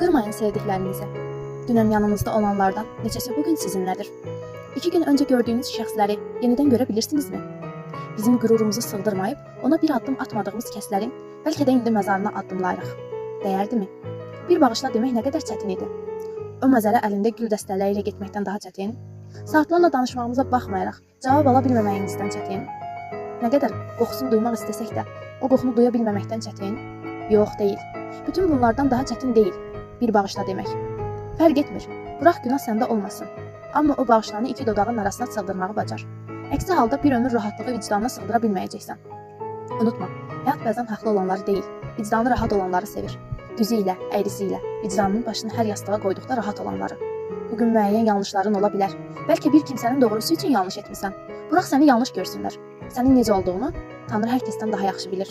Qırmayın sevdiklərinizi. Dünən yanınızda olanlardan neçəsi bugün sizinlədir. 2 gün öncə gördüyünüz şəxsləri yenidən görə bilirsinizmi? Bizim qürurumuzu sığdırmayıb, ona bir addım atmadığımız kəslərin bəlkə də indi məzarına addımlayırıq. Dəyərdimi? Bir bağışla demək nə qədər çətin idi. O məzara əlində gül dəstələri ilə getməkdən daha çətin. Saatlarla danışmağımıza baxmayaraq, cavab ala bilməməyimizdən çətin. Nə qədər qoxusunu duymaq istəsək də, o qoxunu duya bilməməkdən çətin. Yox, deyil. Bütün bunlardan daha çətin deyil. Bir bağışla demək. Fərq etmir. Bıraq günah səndə olmasın. Amma o bağışlanı 2 dodağın arasına sığdırmağı bacar. Əksi halda bir ömür rahatlığı vicdanına sığdıra bilməyəcəksən. Unutma, həyat bəzən haqlı olanları deyil, vicdanı rahat olanları sevir. Düzü ilə, əyrisi ilə, vicdanının başını hər yastığa qoyduqda rahat olanları. Bugün müəyyən yanlışların ola bilər. Bəlkə bir kimsənin doğrusu üçün yanlış etmisən. Bıraq səni yanlış görsünlər. Sənin necə olduğunu Tanrı hər kəsdən daha yaxşı bilir.